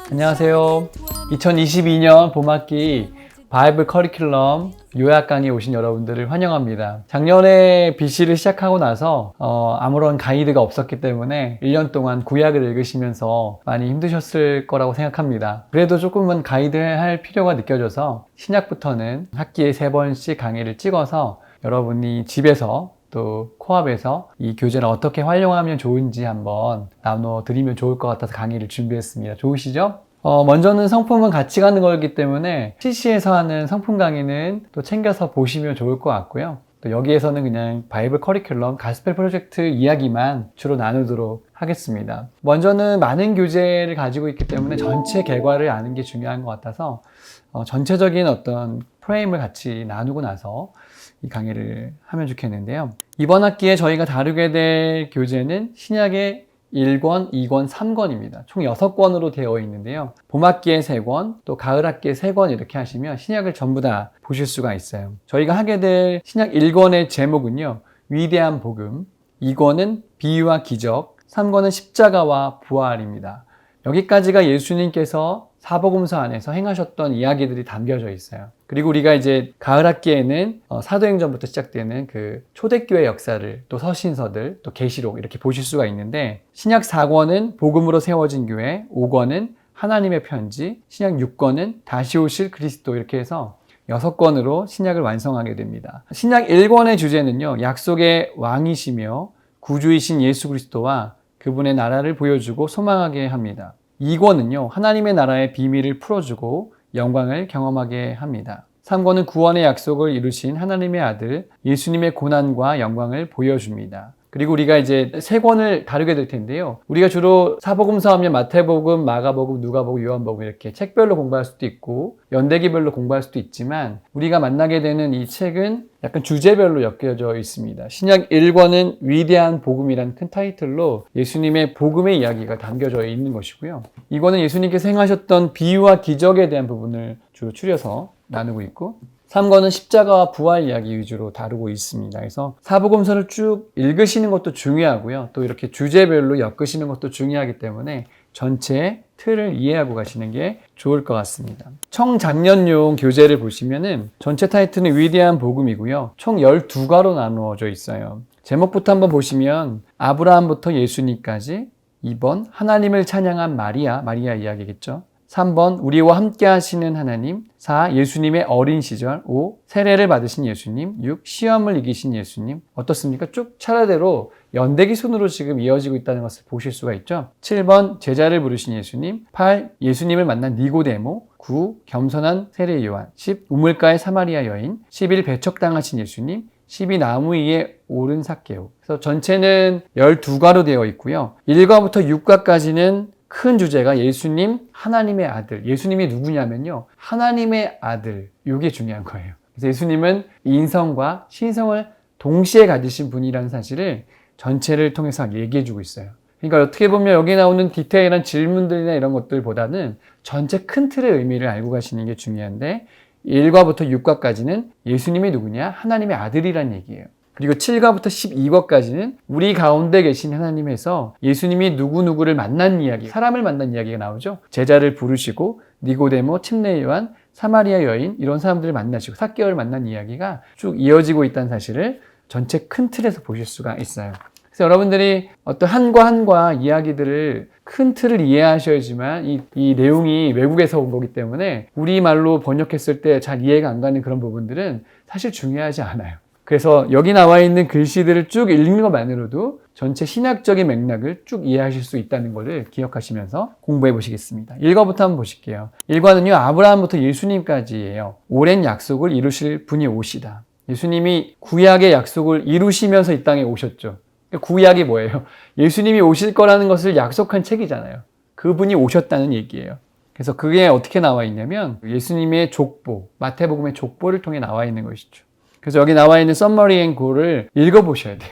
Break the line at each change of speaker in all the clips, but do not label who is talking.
안녕하세요. 2022년 봄학기 바이블 커리큘럼 요약 강의에 오신 여러분들을 환영합니다. 작년에 BC를 시작하고 나서 아무런 가이드가 없었기 때문에 1년 동안 구약을 읽으시면서 많이 힘드셨을 거라고 생각합니다. 그래도 조금은 가이드할 필요가 느껴져서 신약부터는 학기에 3번씩 강의를 찍어서 여러분이 집에서 또 코앞에서 이 교재를 어떻게 활용하면 좋은지 한번 나눠드리면 좋을 것 같아서 강의를 준비했습니다. 좋으시죠? 먼저는 성품은 같이 가는 거기 때문에 CC에서 하는 성품 강의는 또 챙겨서 보시면 좋을 것 같고요. 또 여기에서는 그냥 바이블 커리큘럼 가스펠 프로젝트 이야기만 주로 나누도록 하겠습니다. 먼저는 많은 교재를 가지고 있기 때문에 전체 결과를 아는 게 중요한 것 같아서 전체적인 어떤 프레임을 같이 나누고 나서 이 강의를 하면 좋겠는데요. 이번 학기에 저희가 다루게 될 교재는 신약의 1권, 2권, 3권입니다. 총 6권으로 되어 있는데요. 봄학기에 3권, 또 가을학기에 3권 이렇게 하시면 신약을 전부 다 보실 수가 있어요. 저희가 하게 될 신약 1권의 제목은요. 위대한 복음, 2권은 비유와 기적, 3권은 십자가와 부활입니다. 여기까지가 예수님께서 사복음서 안에서 행하셨던 이야기들이 담겨져 있어요. 그리고 우리가 이제 가을 학기에는 사도행전부터 시작되는 그 초대교회 역사를 또 서신서들 또 계시록 이렇게 보실 수가 있는데 신약 4권은 복음으로 세워진 교회, 5권은 하나님의 편지, 신약 6권은 다시 오실 그리스도 이렇게 해서 6권으로 신약을 완성하게 됩니다. 신약 1권의 주제는요. 약속의 왕이시며 구주이신 예수 그리스도와 그분의 나라를 보여주고 소망하게 합니다. 2권은요. 하나님의 나라의 비밀을 풀어주고 영광을 경험하게 합니다. 3권은 구원의 약속을 이루신 하나님의 아들 예수님의 고난과 영광을 보여줍니다. 그리고 우리가 이제 3권을 다루게 될 텐데요. 우리가 주로 사복음서 하면 마태복음, 마가복음, 누가복음, 요한복음 이렇게 책별로 공부할 수도 있고 연대기별로 공부할 수도 있지만 우리가 만나게 되는 이 책은 약간 주제별로 엮여져 있습니다. 신약 1권은 위대한 복음이란 큰 타이틀로 예수님의 복음의 이야기가 담겨져 있는 것이고요. 2권은 예수님께서 행하셨던 비유와 기적에 대한 부분을 주로 추려서 나누고 있고 3권은 십자가와 부활 이야기 위주로 다루고 있습니다. 그래서 사복음서를 쭉 읽으시는 것도 중요하고요. 또 이렇게 주제별로 엮으시는 것도 중요하기 때문에 전체 틀을 이해하고 가시는 게 좋을 것 같습니다. 청작년용 교재를 보시면은 전체 타이틀은 위대한 복음이고요. 총 12과로 나누어져 있어요. 제목부터 한번 보시면 아브라함부터 예수님까지 2번 하나님을 찬양한 마리아 이야기겠죠. 3번 우리와 함께 하시는 하나님, 4. 예수님의 어린 시절, 5. 세례를 받으신 예수님, 6. 시험을 이기신 예수님. 어떻습니까? 쭉 차례대로 연대기 순으로 지금 이어지고 있다는 것을 보실 수가 있죠. 7번 제자를 부르신 예수님, 8. 예수님을 만난 니고데모, 9. 겸손한 세례 요한, 10. 우물가의 사마리아 여인, 11. 배척당하신 예수님, 12. 나무 위에 오른 삭개오. 그래서 전체는 12과로 되어 있고요. 1과부터 6과까지는 큰 주제가 예수님, 하나님의 아들. 예수님이 누구냐면요. 하나님의 아들. 이게 중요한 거예요. 그래서 예수님은 인성과 신성을 동시에 가지신 분이라는 사실을 전체를 통해서 얘기해 주고 있어요. 그러니까 어떻게 보면 여기 나오는 디테일한 질문들이나 이런 것들보다는 전체 큰 틀의 의미를 알고 가시는 게 중요한데 1과부터 6과까지는 예수님이 누구냐? 하나님의 아들이란 얘기예요. 그리고 7과부터 12과까지는 우리 가운데 계신 하나님에서 예수님이 누구누구를 만난 이야기, 사람을 만난 이야기가 나오죠. 제자를 부르시고 니고데모, 침례 요한, 사마리아 여인 이런 사람들을 만나시고 삭개오를 만난 이야기가 쭉 이어지고 있다는 사실을 전체 큰 틀에서 보실 수가 있어요. 그래서 여러분들이 어떤 한과 이야기들을 큰 틀을 이해하셔야지만 이 내용이 외국에서 온 거기 때문에 우리말로 번역했을 때 잘 이해가 안 가는 그런 부분들은 사실 중요하지 않아요. 그래서 여기 나와 있는 글씨들을 쭉 읽는 것만으로도 전체 신학적인 맥락을 쭉 이해하실 수 있다는 것을 기억하시면서 공부해 보시겠습니다. 1과부터 한번 보실게요. 1과는요. 아브라함부터 예수님까지예요. 오랜 약속을 이루실 분이 오시다. 예수님이 구약의 약속을 이루시면서 이 땅에 오셨죠. 구약이 뭐예요? 예수님이 오실 거라는 것을 약속한 책이잖아요. 그분이 오셨다는 얘기예요. 그래서 그게 어떻게 나와 있냐면 예수님의 족보, 마태복음의 족보를 통해 나와 있는 것이죠. 그래서 여기 나와 있는 Summary and Go를 읽어보셔야 돼요.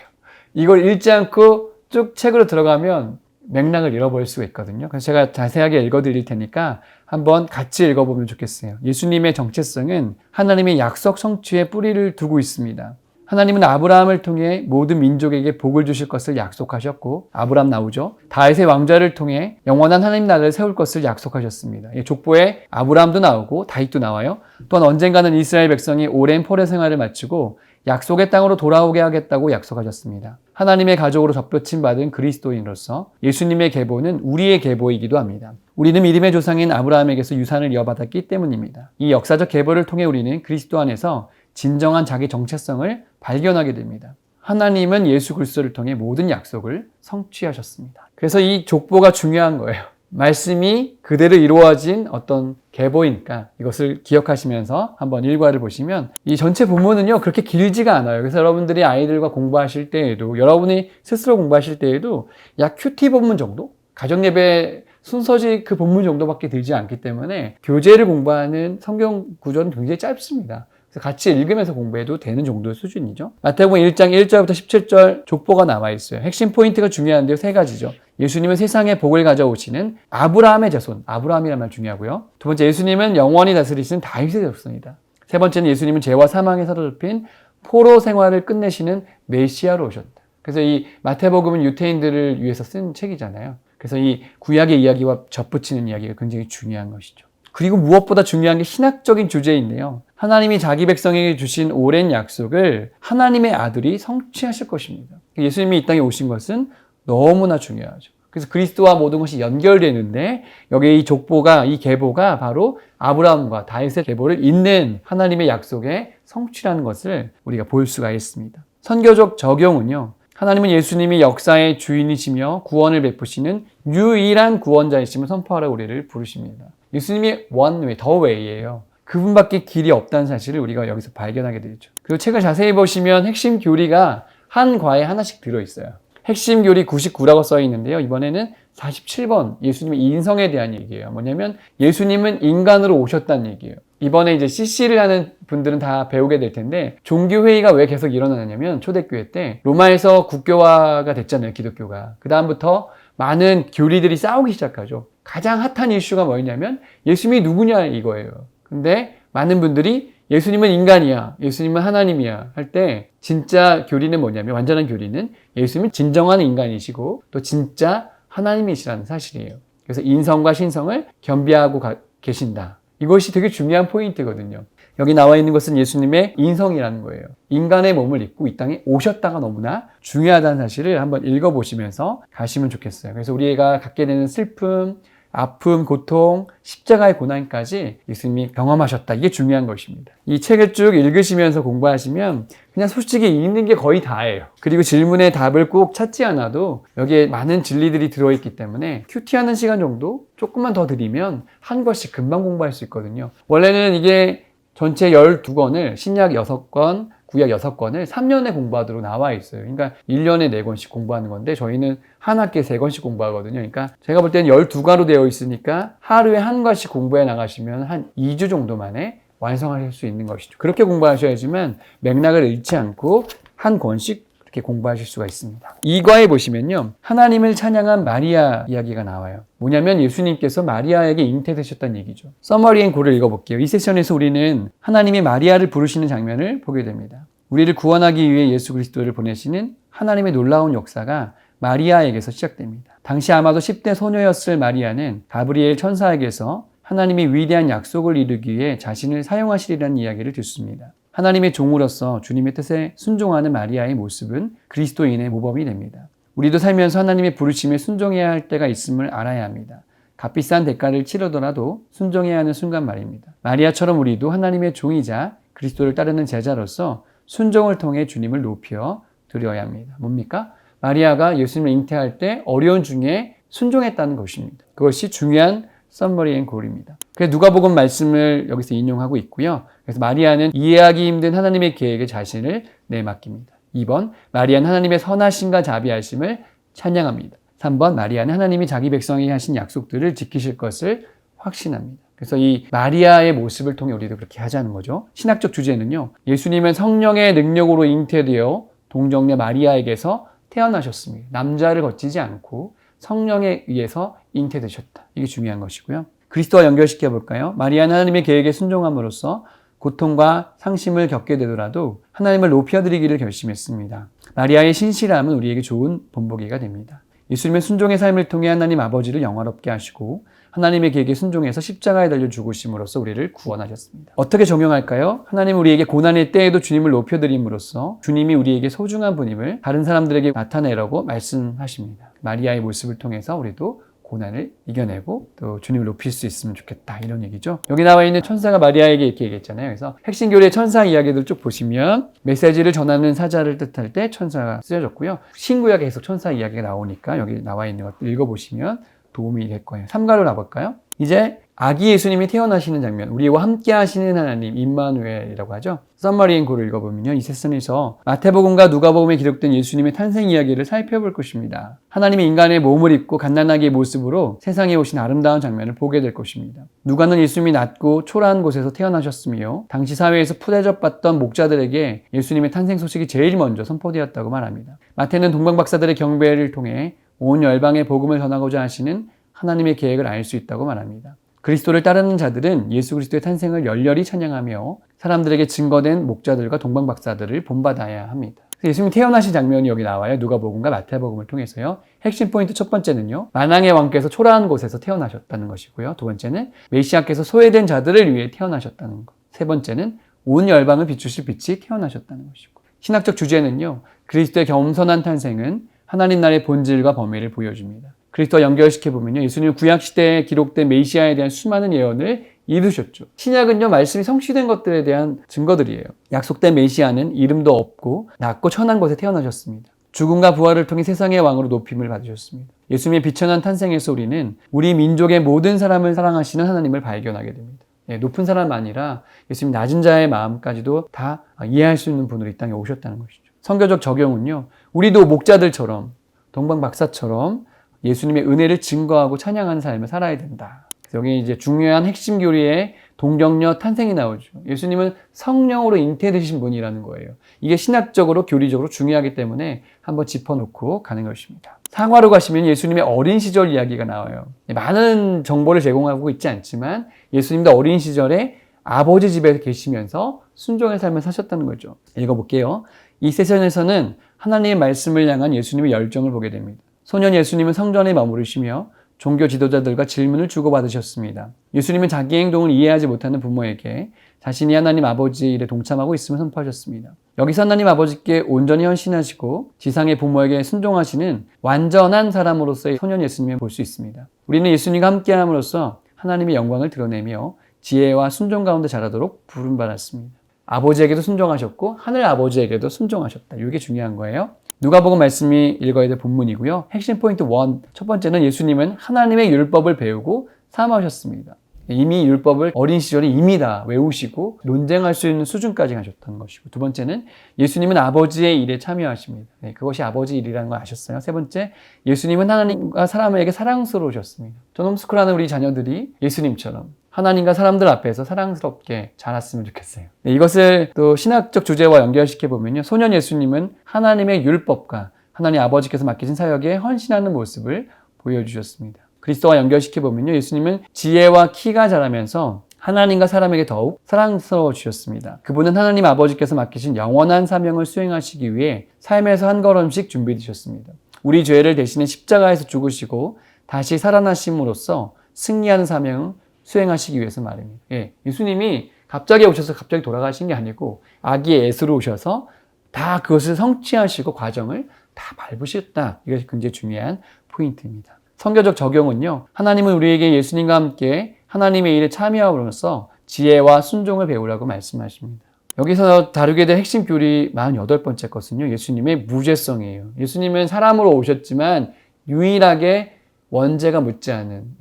이걸 읽지 않고 쭉 책으로 들어가면 맥락을 잃어버릴 수가 있거든요. 그래서 제가 자세하게 읽어드릴 테니까 한번 같이 읽어보면 좋겠어요. 예수님의 정체성은 하나님의 약속 성취에 뿌리를 두고 있습니다. 하나님은 아브라함을 통해 모든 민족에게 복을 주실 것을 약속하셨고, 아브라함 나오죠. 다윗의 왕좌를 통해 영원한 하나님 나라를 세울 것을 약속하셨습니다. 족보에 아브라함도 나오고 다윗도 나와요. 또한 언젠가는 이스라엘 백성이 오랜 포로 생활을 마치고 약속의 땅으로 돌아오게 하겠다고 약속하셨습니다. 하나님의 가족으로 접붙임 받은 그리스도인으로서 예수님의 계보는 우리의 계보이기도 합니다. 우리는 믿음의 조상인 아브라함에게서 유산을 이어받았기 때문입니다. 이 역사적 계보를 통해 우리는 그리스도 안에서 진정한 자기 정체성을 발견하게 됩니다. 하나님은 예수 그리스도를 통해 모든 약속을 성취하셨습니다. 그래서 이 족보가 중요한 거예요. 말씀이 그대로 이루어진 어떤 계보이니까 이것을 기억하시면서 한번 일과를 보시면 이 전체 본문은요 그렇게 길지가 않아요. 그래서 여러분들이 아이들과 공부하실 때에도, 여러분이 스스로 공부하실 때에도 약 큐티 본문 정도? 가정예배 순서지 그 본문 정도밖에 들지 않기 때문에 교재를 공부하는 성경 구조는 굉장히 짧습니다. 그래서 같이 읽으면서 공부해도 되는 정도의 수준이죠. 마태복음 1장 1절부터 17절 족보가 나와 있어요. 핵심 포인트가 중요한데요. 세 가지죠. 예수님은 세상에 복을 가져오시는 아브라함의 자손, 아브라함이라는 말 중요하고요. 두 번째, 예수님은 영원히 다스리시는 다윗의 자손이다. 세 번째는 예수님은 죄와 사망에 사로잡힌 포로 생활을 끝내시는 메시아로 오셨다. 그래서 이 마태복음은 유대인들을 위해서 쓴 책이잖아요. 그래서 이 구약의 이야기와 접붙이는 이야기가 굉장히 중요한 것이죠. 그리고 무엇보다 중요한 게 신학적인 주제인데요. 하나님이 자기 백성에게 주신 오랜 약속을 하나님의 아들이 성취하실 것입니다. 예수님이 이 땅에 오신 것은 너무나 중요하죠. 그래서 그리스도와 모든 것이 연결되는데 여기 이 족보가, 이 계보가 바로 아브라함과 다윗의 계보를 잇는 하나님의 약속의 성취라는 것을 우리가 볼 수가 있습니다. 선교적 적용은요. 하나님은 예수님이 역사의 주인이시며 구원을 베푸시는 유일한 구원자이심을 선포하라고 우리를 부르십니다. 예수님이 one way, the way예요. 그분밖에 길이 없다는 사실을 우리가 여기서 발견하게 되죠. 그리고 책을 자세히 보시면 핵심 교리가 한 과에 하나씩 들어있어요. 핵심 교리 99라고 써 있는데요. 이번에는 47번 예수님의 인성에 대한 얘기예요. 뭐냐면 예수님은 인간으로 오셨다는 얘기예요. 이번에 이제 CC를 하는 분들은 다 배우게 될 텐데 종교회의가 왜 계속 일어나냐면 초대교회 때 로마에서 국교화가 됐잖아요. 기독교가. 그 다음부터 많은 교리들이 싸우기 시작하죠. 가장 핫한 이슈가 뭐였냐면 예수님이 누구냐 이거예요. 근데 많은 분들이 예수님은 인간이야, 예수님은 하나님이야 할 때 진짜 교리는 뭐냐면, 완전한 교리는 예수님은 진정한 인간이시고 또 진짜 하나님이시라는 사실이에요. 그래서 인성과 신성을 겸비하고 계신다. 이것이 되게 중요한 포인트거든요. 여기 나와 있는 것은 예수님의 인성이라는 거예요. 인간의 몸을 입고 이 땅에 오셨다가 너무나 중요하다는 사실을 한번 읽어보시면서 가시면 좋겠어요. 그래서 우리가 갖게 되는 슬픔, 아픔, 고통, 십자가의 고난까지 예수님이 경험하셨다. 이게 중요한 것입니다. 이 책을 쭉 읽으시면서 공부하시면 그냥 솔직히 읽는 게 거의 다예요. 그리고 질문의 답을 꼭 찾지 않아도 여기에 많은 진리들이 들어있기 때문에 큐티하는 시간 정도 조금만 더 드리면 한 권씩 금방 공부할 수 있거든요. 원래는 이게 전체 12권을 신약 6권, 구약 6권을 3년에 공부하도록 나와 있어요. 그러니까 1년에 4권씩 공부하는 건데 저희는 한 학기에 3권씩 공부하거든요. 그러니까 제가 볼 때는 12과로 되어 있으니까 하루에 한 과씩 공부해 나가시면 한 2주 정도 만에 완성하실 수 있는 것이죠. 그렇게 공부하셔야지만 맥락을 잃지 않고 한 권씩 이렇게 공부하실 수가 있습니다. 2과에 보시면요. 하나님을 찬양한 마리아 이야기가 나와요. 뭐냐면 예수님께서 마리아에게 잉태되셨다는 얘기죠. 서머리 앤 고를 읽어볼게요. 이 세션에서 우리는 하나님이 마리아를 부르시는 장면을 보게 됩니다. 우리를 구원하기 위해 예수 그리스도를 보내시는 하나님의 놀라운 역사가 마리아에게서 시작됩니다. 당시 아마도 10대 소녀였을 마리아는 가브리엘 천사에게서 하나님이 위대한 약속을 이루기 위해 자신을 사용하시리라는 이야기를 듣습니다. 하나님의 종으로서 주님의 뜻에 순종하는 마리아의 모습은 그리스도인의 모범이 됩니다. 우리도 살면서 하나님의 부르심에 순종해야 할 때가 있음을 알아야 합니다. 값비싼 대가를 치르더라도 순종해야 하는 순간 말입니다. 마리아처럼 우리도 하나님의 종이자 그리스도를 따르는 제자로서 순종을 통해 주님을 높여 드려야 합니다. 뭡니까? 마리아가 예수님을 잉태할 때 어려운 중에 순종했다는 것입니다. 그것이 중요한 썸머리 앤 골입니다. 그래서 누가복음 말씀을 여기서 인용하고 있고요. 그래서 마리아는 이해하기 힘든 하나님의 계획에 자신을 내맡깁니다. 2번, 마리아는 하나님의 선하심과 자비하심을 찬양합니다. 3번, 마리아는 하나님이 자기 백성에게 하신 약속들을 지키실 것을 확신합니다. 그래서 이 마리아의 모습을 통해 우리도 그렇게 하자는 거죠. 신학적 주제는요. 예수님은 성령의 능력으로 잉태되어 동정녀 마리아에게서 태어나셨습니다. 남자를 거치지 않고 성령에 의해서 잉태되셨다. 이게 중요한 것이고요. 그리스도와 연결시켜 볼까요? 마리아는 하나님의 계획에 순종함으로써 고통과 상심을 겪게 되더라도 하나님을 높여드리기를 결심했습니다. 마리아의 신실함은 우리에게 좋은 본보기가 됩니다. 예수님의 순종의 삶을 통해 하나님 아버지를 영화롭게 하시고 하나님의 계획에 순종해서 십자가에 달려 죽으심으로써 우리를 구원하셨습니다. 어떻게 적용할까요? 하나님 우리에게 고난의 때에도 주님을 높여드림으로써 주님이 우리에게 소중한 분임을 다른 사람들에게 나타내라고 말씀하십니다. 마리아의 모습을 통해서 우리도 고난을 이겨내고 또 주님을 높일 수 있으면 좋겠다 이런 얘기죠. 여기 나와 있는 천사가 마리아에게 이렇게 얘기했잖아요. 그래서 핵심교리의 천사 이야기들 쭉 보시면 메시지를 전하는 사자를 뜻할 때 천사가 쓰여졌고요. 신구약에 계속 천사 이야기가 나오니까 여기 나와 있는 것들 읽어보시면 도움이 될 거예요. 3가로 나볼까요? 이제 아기 예수님이 태어나시는 장면, 우리와 함께 하시는 하나님, 임마누엘이라고 하죠. 썸머리 고를 읽어보면요. 이 세션에서 마태복음과 누가복음에 기록된 예수님의 탄생 이야기를 살펴볼 것입니다. 하나님이 인간의 몸을 입고 갓난아기의 모습으로 세상에 오신 아름다운 장면을 보게 될 것입니다. 누가는 예수님이 낮고 초라한 곳에서 태어나셨으며 당시 사회에서 푸대접받던 목자들에게 예수님의 탄생 소식이 제일 먼저 선포되었다고 말합니다. 마태는 동방박사들의 경배를 통해 온 열방에 복음을 전하고자 하시는 하나님의 계획을 알 수 있다고 말합니다. 그리스도를 따르는 자들은 예수 그리스도의 탄생을 열렬히 찬양하며 사람들에게 증거된 목자들과 동방박사들을 본받아야 합니다. 예수님이 태어나신 장면이 여기 나와요. 누가복음과 마태복음을 통해서요. 핵심 포인트 첫 번째는요. 만왕의 왕께서 초라한 곳에서 태어나셨다는 것이고요. 두 번째는 메시아께서 소외된 자들을 위해 태어나셨다는 것. 세 번째는 온 열방을 비추실 빛이 태어나셨다는 것이고. 신학적 주제는요. 그리스도의 겸손한 탄생은 하나님 나라의 본질과 범위를 보여줍니다. 그리스도와 연결시켜보면요. 예수님은 구약시대에 기록된 메시아에 대한 수많은 예언을 이루셨죠. 신약은요. 말씀이 성취된 것들에 대한 증거들이에요. 약속된 메시아는 이름도 없고 낮고 천한 곳에 태어나셨습니다. 죽음과 부활을 통해 세상의 왕으로 높임을 받으셨습니다. 예수님의 비천한 탄생에서 우리는 우리 민족의 모든 사람을 사랑하시는 하나님을 발견하게 됩니다. 높은 사람 아니라 예수님 낮은 자의 마음까지도 다 이해할 수 있는 분으로 이 땅에 오셨다는 것이죠. 선교적 적용은요. 우리도 목자들처럼 동방박사처럼 예수님의 은혜를 증거하고 찬양하는 삶을 살아야 된다. 여기 이제 중요한 핵심 교리의 동정녀 탄생이 나오죠. 예수님은 성령으로 잉태되신 분이라는 거예요. 이게 신학적으로 교리적으로 중요하기 때문에 한번 짚어놓고 가는 것입니다. 상하로 가시면 예수님의 어린 시절 이야기가 나와요. 많은 정보를 제공하고 있지 않지만 예수님도 어린 시절에 아버지 집에 계시면서 순종의 삶을 사셨다는 거죠. 읽어볼게요. 이 세션에서는 하나님의 말씀을 향한 예수님의 열정을 보게 됩니다. 소년 예수님은 성전에 머무르시며 종교 지도자들과 질문을 주고받으셨습니다. 예수님은 자기 행동을 이해하지 못하는 부모에게 자신이 하나님 아버지의 일에 동참하고 있음을 선포하셨습니다. 여기서 하나님 아버지께 온전히 헌신하시고 지상의 부모에게 순종하시는 완전한 사람으로서의 소년 예수님을 볼 수 있습니다. 우리는 예수님과 함께함으로써 하나님의 영광을 드러내며 지혜와 순종 가운데 자라도록 부름받았습니다. 아버지에게도 순종하셨고 하늘 아버지에게도 순종하셨다. 이게 중요한 거예요. 누가복음 말씀이 읽어야 될 본문이고요. 핵심 포인트 1. 첫 번째는 예수님은 하나님의 율법을 배우고 삼으셨습니다. 이미 율법을 어린 시절에 이미 다 외우시고 논쟁할 수 있는 수준까지 가셨던 것이고, 두 번째는 예수님은 아버지의 일에 참여하십니다. 그것이 아버지 일이라는 걸 아셨어요. 세 번째, 예수님은 하나님과 사람에게 사랑스러우셨습니다. 존홈스쿨하는 우리 자녀들이 예수님처럼 하나님과 사람들 앞에서 사랑스럽게 자랐으면 좋겠어요. 이것을 또 신학적 주제와 연결시켜 보면요. 소년 예수님은 하나님의 율법과 하나님 아버지께서 맡기신 사역에 헌신하는 모습을 보여주셨습니다. 그리스도와 연결시켜 보면요. 예수님은 지혜와 키가 자라면서 하나님과 사람에게 더욱 사랑스러워지셨습니다. 그분은 하나님 아버지께서 맡기신 영원한 사명을 수행하시기 위해 삶에서 한 걸음씩 준비되셨습니다. 우리 죄를 대신해 십자가에서 죽으시고 다시 살아나심으로써 승리하는 사명을 수행하시기 위해서 말입니다. 예수님이 갑자기 오셔서 갑자기 돌아가신 게 아니고 아기의 예수로 오셔서 다 그것을 성취하시고 과정을 다 밟으셨다. 이것이 굉장히 중요한 포인트입니다. 선교적 적용은요. 하나님은 우리에게 예수님과 함께 하나님의 일에 참여함으로써 지혜와 순종을 배우라고 말씀하십니다. 여기서 다루게 될 핵심 교리 48번째 것은요. 예수님의 무죄성이에요. 예수님은 사람으로 오셨지만 유일하게 원죄가 묻지 않은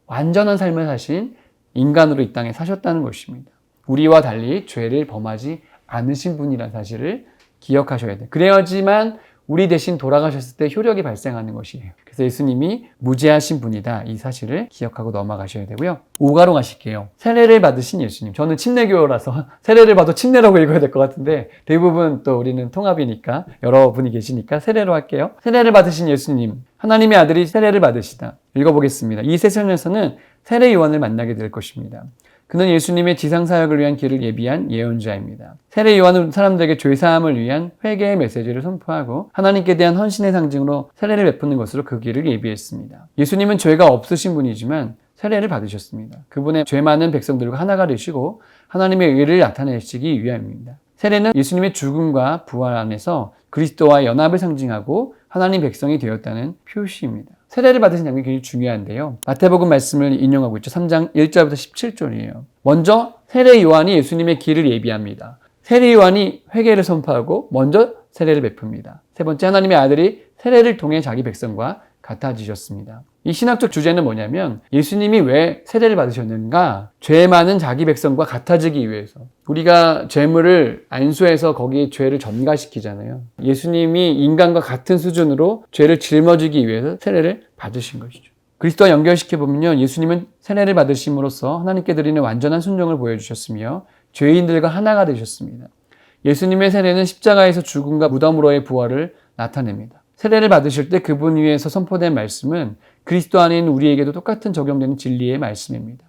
완전한 삶을 사신 인간으로 이 땅에 사셨다는 것입니다. 우리와 달리 죄를 범하지 않으신 분이라는 사실을 기억하셔야 돼요. 그래야지만 우리 대신 돌아가셨을 때 효력이 발생하는 것이에요. 그래서 예수님이 무죄하신 분이다. 이 사실을 기억하고 넘어가셔야 되고요. 5가로 가실게요. 세례를 받으신 예수님. 저는 침례교라서 세례를 봐도 침례라고 읽어야 될 것 같은데 대부분 또 우리는 통합이니까 여러분이 계시니까 세례로 할게요. 세례를 받으신 예수님. 하나님의 아들이 세례를 받으시다. 읽어보겠습니다. 이 세션에서는 세례 요한을 만나게 될 것입니다. 그는 예수님의 지상사역을 위한 길을 예비한 예언자입니다. 세례 요한은 사람들에게 죄사함을 위한 회개의 메시지를 선포하고 하나님께 대한 헌신의 상징으로 세례를 베푸는 것으로 그 길을 예비했습니다. 예수님은 죄가 없으신 분이지만 세례를 받으셨습니다. 그분의 죄 많은 백성들과 하나가 되시고 하나님의 의를 나타내시기 위함입니다. 세례는 예수님의 죽음과 부활 안에서 그리스도와 연합을 상징하고 하나님 백성이 되었다는 표시입니다. 세례를 받으신 장면이 굉장히 중요한데요. 마태복음 말씀을 인용하고 있죠. 3장 1절부터 17절이에요. 먼저 세례 요한이 예수님의 길을 예비합니다. 세례 요한이 회개를 선포하고 먼저 세례를 베풉니다. 세 번째, 하나님의 아들이 세례를 통해 자기 백성과 같아지셨습니다. 이 신학적 주제는 뭐냐면 예수님이 왜 세례를 받으셨는가? 죄 많은 자기 백성과 같아지기 위해서. 우리가 죄물을 안수해서 거기에 죄를 전가시키잖아요. 예수님이 인간과 같은 수준으로 죄를 짊어지기 위해서 세례를 받으신 것이죠. 그리스도와 연결시켜보면요, 예수님은 세례를 받으심으로써 하나님께 드리는 완전한 순종을 보여주셨으며 죄인들과 하나가 되셨습니다. 예수님의 세례는 십자가에서 죽음과 무덤으로의 부활을 나타냅니다. 세례를 받으실 때 그분 위에서 선포된 말씀은 그리스도 안에 있는 우리에게도 똑같은 적용되는 진리의 말씀입니다.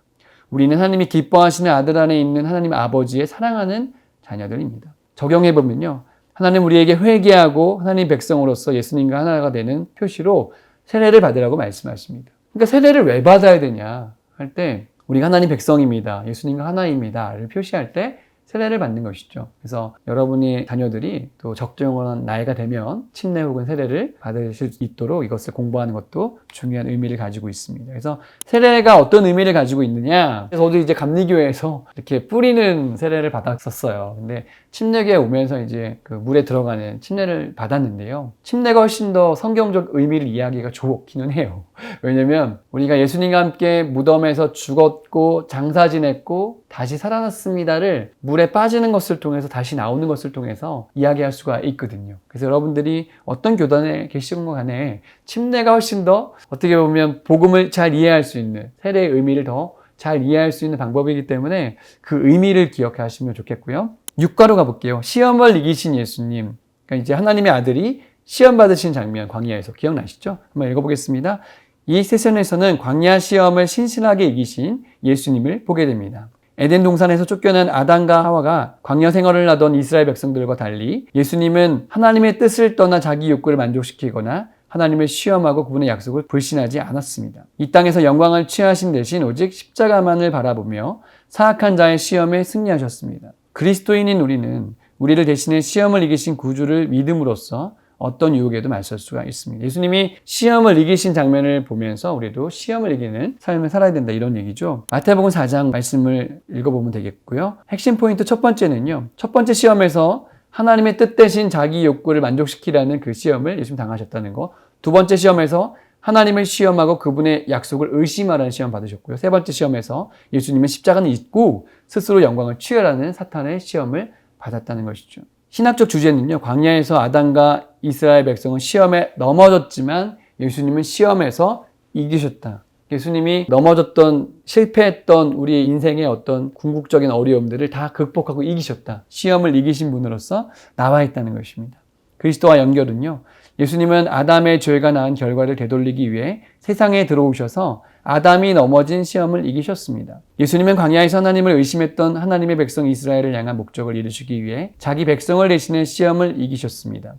우리는 하나님이 기뻐하시는 아들 안에 있는 하나님 아버지의 사랑하는 자녀들입니다. 적용해보면요, 하나님 우리에게 회개하고 하나님 백성으로서 예수님과 하나가 되는 표시로 세례를 받으라고 말씀하십니다. 그러니까 세례를 왜 받아야 되냐 할 때 우리가 하나님 백성입니다. 예수님과 하나입니다를 표시할 때 세례를 받는 것이죠. 그래서 여러분의 자녀들이 또 적정한 나이가 되면 침례 혹은 세례를 받으실 수 있도록 이것을 공부하는 것도 중요한 의미를 가지고 있습니다. 그래서 세례가 어떤 의미를 가지고 있느냐? 저도 이제 감리교회에서 이렇게 뿌리는 세례를 받았었어요. 근데 침례교회 오면서 이제 그 물에 들어가는 침례를 받았는데요. 침례가 훨씬 더 성경적 의미를 이해하기가 좋기는 해요. 왜냐면 우리가 예수님과 함께 무덤에서 죽었고 장사 지냈고 다시 살아났습니다를 물에 빠지는 것을 통해서 다시 나오는 것을 통해서 이야기할 수가 있거든요. 그래서 여러분들이 어떤 교단에 계시건 간에 침례가 훨씬 더 어떻게 보면 복음을 잘 이해할 수 있는, 세례의 의미를 더 잘 이해할 수 있는 방법이기 때문에 그 의미를 기억하시면 좋겠고요. 6가로 가볼게요. 시험을 이기신 예수님. 그러니까 이제 하나님의 아들이 시험 받으신 장면, 광야에서 기억나시죠? 한번 읽어보겠습니다. 이 세션에서는 광야 시험을 신실하게 이기신 예수님을 보게 됩니다. 에덴 동산에서 쫓겨난 아담과 하와가 광야 생활을 하던 이스라엘 백성들과 달리 예수님은 하나님의 뜻을 떠나 자기 욕구를 만족시키거나 하나님을 시험하고 그분의 약속을 불신하지 않았습니다. 이 땅에서 영광을 취하신 대신 오직 십자가만을 바라보며 사악한 자의 시험에 승리하셨습니다. 그리스도인인 우리는 우리를 대신해 시험을 이기신 구주를 믿음으로써 어떤 유혹에도 맞설 수가 있습니다. 예수님이 시험을 이기신 장면을 보면서 우리도 시험을 이기는 삶을 살아야 된다, 이런 얘기죠. 마태복음 4장 말씀을 읽어보면 되겠고요. 핵심 포인트 첫 번째는요, 첫 번째 시험에서 하나님의 뜻 대신 자기 욕구를 만족시키라는 그 시험을 예수님 당하셨다는 거. 두 번째 시험에서 하나님을 시험하고 그분의 약속을 의심하라는 시험 받으셨고요. 세 번째 시험에서 예수님은 십자가는 잊고 스스로 영광을 취하라는 사탄의 시험을 받았다는 것이죠. 신학적 주제는요, 광야에서 아담과 이스라엘 백성은 시험에 넘어졌지만 예수님은 시험에서 이기셨다. 예수님이 넘어졌던, 실패했던 우리 인생의 어떤 궁극적인 어려움들을 다 극복하고 이기셨다. 시험을 이기신 분으로서 나와 있다는 것입니다. 그리스도와 연결은요, 예수님은 아담의 죄가 낳은 결과를 되돌리기 위해 세상에 들어오셔서 아담이 넘어진 시험을 이기셨습니다. 예수님은 광야에서 하나님을 의심했던 하나님의 백성 이스라엘을 향한 목적을 이루시기 위해 자기 백성을 대신해 시험을 이기셨습니다.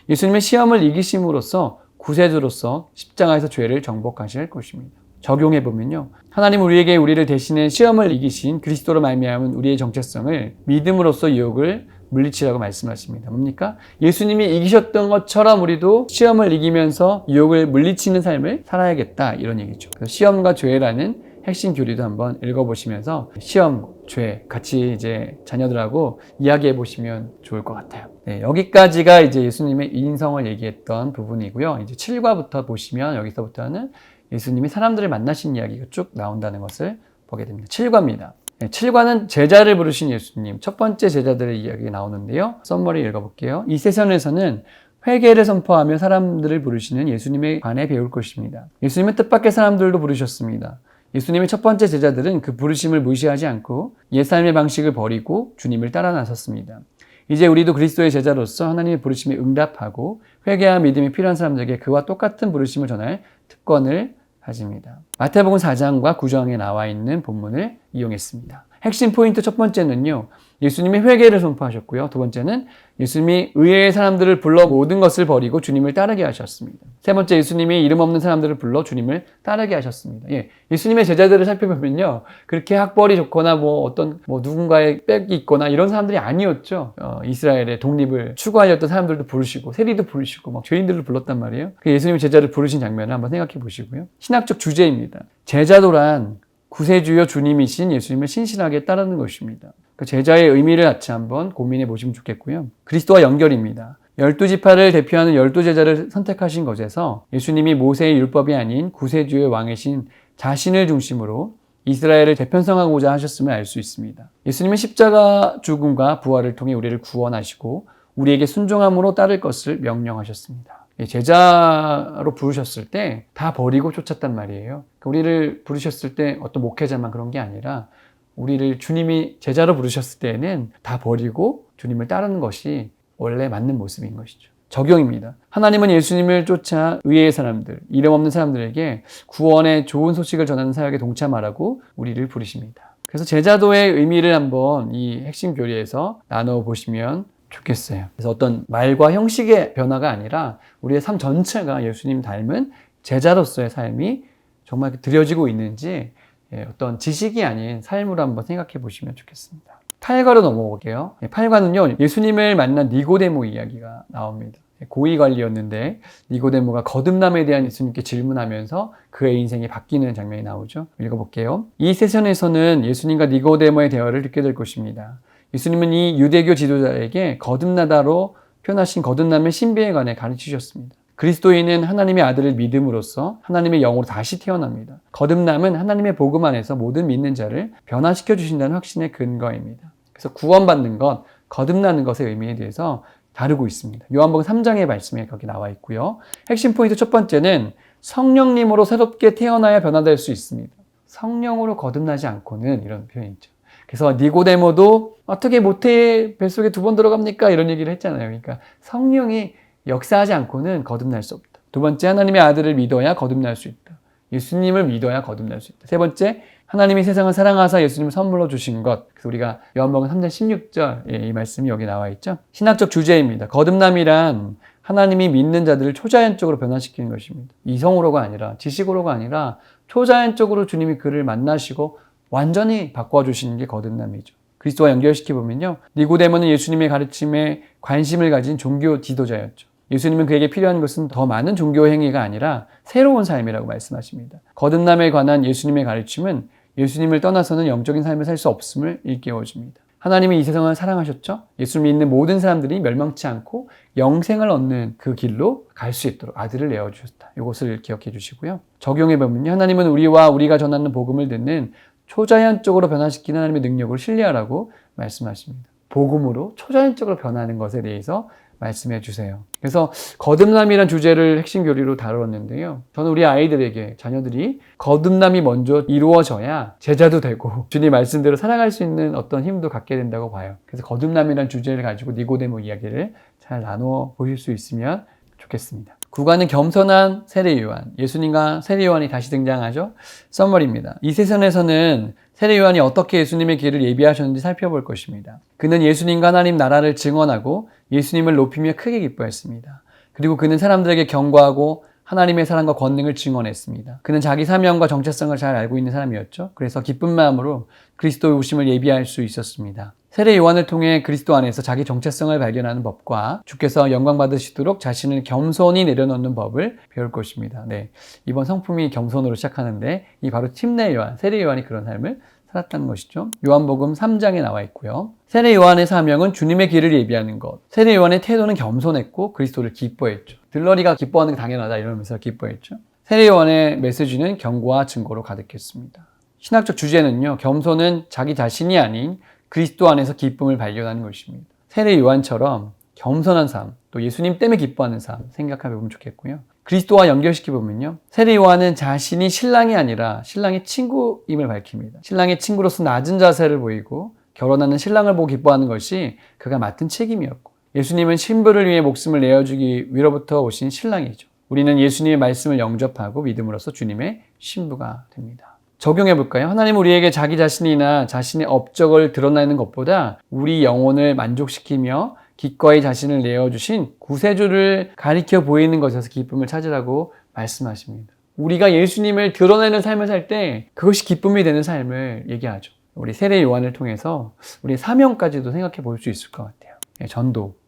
예수님은 시험을 이기심으로써 구세주로서 십자가에서 죄를 정복하실 것입니다. 적용해보면요, 하나님 우리를 대신해 시험을 이기신 그리스도로 말미암은 우리의 정체성을 믿음으로써 유혹을 물리치라고 말씀하십니다. 뭡니까? 예수님이 이기셨던 것처럼 우리도 시험을 이기면서 유혹을 물리치는 삶을 살아야겠다, 이런 얘기죠. 그래서 시험과 죄라는 핵심 교리도 한번 읽어보시면서 시험, 죄 같이 이제 자녀들하고 이야기해 보시면 좋을 것 같아요. 네, 여기까지가 이제 예수님의 인성을 얘기했던 부분이고요. 이제 7과부터 보시면 여기서부터는 예수님이 사람들을 만나신 이야기가 쭉 나온다는 것을 보게 됩니다. 7과입니다. 네, 7과는 제자를 부르신 예수님, 첫 번째 제자들의 이야기가 나오는데요. 썸머리 읽어볼게요. 이 세션에서는 회개를 선포하며 사람들을 부르시는 예수님에 관해 배울 것입니다. 예수님은 뜻밖의 사람들도 부르셨습니다. 예수님의 첫 번째 제자들은 그 부르심을 무시하지 않고 옛삶의 방식을 버리고 주님을 따라 나섰습니다. 이제 우리도 그리스도의 제자로서 하나님의 부르심에 응답하고 회개와 믿음이 필요한 사람들에게 그와 똑같은 부르심을 전할 특권을 가집니다. 마태복음 4장과 9장에 나와 있는 본문을 이용했습니다. 핵심 포인트 첫 번째는요. 예수님이 회개를 선포하셨고요. 두 번째는 예수님이 의외의 사람들을 불러 모든 것을 버리고 주님을 따르게 하셨습니다. 세 번째, 예수님이 이름 없는 사람들을 불러 주님을 따르게 하셨습니다. 예수님의 제자들을 살펴보면요. 그렇게 학벌이 좋거나 누군가의 빽이 있거나 이런 사람들이 아니었죠. 이스라엘의 독립을 추구하였던 사람들도 부르시고 세리도 부르시고 막 죄인들을 불렀단 말이에요. 예수님의 제자를 부르신 장면을 한번 생각해 보시고요. 신학적 주제입니다. 제자도란 구세주여 주님이신 예수님을 신실하게 따르는 것입니다. 그 제자의 의미를 같이 한번 고민해 보시면 좋겠고요. 그리스도와 연결입니다. 12지파를 대표하는 12제자를 선택하신 것에서 예수님이 모세의 율법이 아닌 구세주의 왕이신 자신을 중심으로 이스라엘을 재편성하고자 하셨음을 알 수 있습니다. 예수님은 십자가 죽음과 부활을 통해 우리를 구원하시고 우리에게 순종함으로 따를 것을 명령하셨습니다. 제자로 부르셨을 때 다 버리고 쫓았단 말이에요. 우리를 부르셨을 때 어떤 목회자만 그런 게 아니라 우리를 주님이 제자로 부르셨을 때에는 다 버리고 주님을 따르는 것이 원래 맞는 모습인 것이죠. 적용입니다. 하나님은 예수님을 쫓아 의외의 사람들, 이름 없는 사람들에게 구원의 좋은 소식을 전하는 사역에 동참하라고 우리를 부르십니다. 그래서 제자도의 의미를 한번 이 핵심 교리에서 나눠보시면 좋겠어요. 그래서 어떤 말과 형식의 변화가 아니라 우리의 삶 전체가 예수님 닮은 제자로서의 삶이 정말 드려지고 있는지 어떤 지식이 아닌 삶으로 한번 생각해 보시면 좋겠습니다. 8과로 넘어올게요. 8과는요, 예수님을 만난 니고데모 이야기가 나옵니다. 고위 관리였는데 니고데모가 거듭남에 대한 예수님께 질문하면서 그의 인생이 바뀌는 장면이 나오죠. 읽어볼게요. 이 세션에서는 예수님과 니고데모의 대화를 듣게 될 것입니다. 예수님은 이 유대교 지도자에게 거듭나다로 표현하신 거듭남의 신비에 관해 가르치셨습니다. 그리스도인은 하나님의 아들을 믿음으로써 하나님의 영으로 다시 태어납니다. 거듭남은 하나님의 복음 안에서 모든 믿는 자를 변화시켜 주신다는 확신의 근거입니다. 그래서 구원받는 것, 거듭나는 것의 의미에 대해서 다루고 있습니다. 요한복음 3장의 말씀에 거기 나와 있고요. 핵심 포인트 첫 번째는 성령님으로 새롭게 태어나야 변화될 수 있습니다. 성령으로 거듭나지 않고는, 이런 표현이죠. 그래서 니고데모도 어떻게 모태 뱃속에 2번 들어갑니까? 이런 얘기를 했잖아요. 그러니까 성령이 역사하지 않고는 거듭날 수 없다. 두 번째, 하나님의 아들을 믿어야 거듭날 수 있다. 예수님을 믿어야 거듭날 수 있다. 세 번째, 하나님이 세상을 사랑하사 예수님을 선물로 주신 것. 그래서 우리가 요한복음 3장 16절 이 말씀이 여기 나와 있죠. 신학적 주제입니다. 거듭남이란 하나님이 믿는 자들을 초자연적으로 변화시키는 것입니다. 이성으로가 아니라, 지식으로가 아니라 초자연적으로 주님이 그를 만나시고 완전히 바꿔주시는 게 거듭남이죠. 그리스도와 연결시켜보면요, 니고데모는 예수님의 가르침에 관심을 가진 종교 지도자였죠. 예수님은 그에게 필요한 것은 더 많은 종교 행위가 아니라 새로운 삶이라고 말씀하십니다. 거듭남에 관한 예수님의 가르침은 예수님을 떠나서는 영적인 삶을 살 수 없음을 일깨워줍니다. 하나님이 이 세상을 사랑하셨죠? 예수를 믿는 모든 사람들이 멸망치 않고 영생을 얻는 그 길로 갈 수 있도록 아들을 내어주셨다. 이것을 기억해 주시고요. 적용해보면요, 하나님은 우리가 전하는 복음을 듣는 초자연적으로 변화시키는 하나님의 능력을 신뢰하라고 말씀하십니다. 복음으로 초자연적으로 변하는 것에 대해서 말씀해 주세요. 그래서 거듭남이란 주제를 핵심 교리로 다뤘는데요. 저는 우리 아이들에게, 자녀들이 거듭남이 먼저 이루어져야 제자도 되고 주님 말씀대로 살아갈 수 있는 어떤 힘도 갖게 된다고 봐요. 그래서 거듭남이란 주제를 가지고 니고데모 이야기를 잘 나누어 보실 수 있으면 좋겠습니다. 9과는 겸손한 세례 요한, 예수님과 세례 요한이 다시 등장하죠. 썸머리입니다. 이 세션에서는 세례 요한이 어떻게 예수님의 길을 예비하셨는지 살펴볼 것입니다. 그는 예수님과 하나님 나라를 증언하고 예수님을 높이며 크게 기뻐했습니다. 그리고 그는 사람들에게 경고하고 하나님의 사랑과 권능을 증언했습니다. 그는 자기 사명과 정체성을 잘 알고 있는 사람이었죠. 그래서 기쁜 마음으로 그리스도의 오심을 예비할 수 있었습니다. 세례 요한을 통해 그리스도 안에서 자기 정체성을 발견하는 법과 주께서 영광 받으시도록 자신을 겸손히 내려놓는 법을 배울 것입니다. 이번 성품이 겸손으로 시작하는데 이 바로 침례 요한, 세례 요한이 그런 삶을 살았다는 것이죠. 요한복음 3장에 나와 있고요. 세례 요한의 사명은 주님의 길을 예비하는 것. 세례 요한의 태도는 겸손했고 그리스도를 기뻐했죠. 들러리가 기뻐하는 게 당연하다 이러면서 기뻐했죠. 세례 요한의 메시지는 경고와 증거로 가득했습니다. 신학적 주제는요, 겸손은 자기 자신이 아닌 그리스도 안에서 기쁨을 발견하는 것입니다. 세례 요한처럼 겸손한 삶, 또 예수님 때문에 기뻐하는 삶 생각해 보면 좋겠고요. 그리스도와 연결시켜보면요, 세례 요한은 자신이 신랑이 아니라 신랑의 친구임을 밝힙니다. 신랑의 친구로서 낮은 자세를 보이고 결혼하는 신랑을 보고 기뻐하는 것이 그가 맡은 책임이었고, 예수님은 신부를 위해 목숨을 내어주기 위로부터 오신 신랑이죠. 우리는 예수님의 말씀을 영접하고 믿음으로써 주님의 신부가 됩니다. 적용해 볼까요? 하나님은 우리에게 자기 자신이나 자신의 업적을 드러내는 것보다 우리 영혼을 만족시키며 기꺼이 자신을 내어주신 구세주를 가리켜 보이는 것에서 기쁨을 찾으라고 말씀하십니다. 우리가 예수님을 드러내는 삶을 살 때 그것이 기쁨이 되는 삶을 얘기하죠. 우리 세례 요한을 통해서 우리의 사명까지도 생각해 볼 수 있을 것 같아요.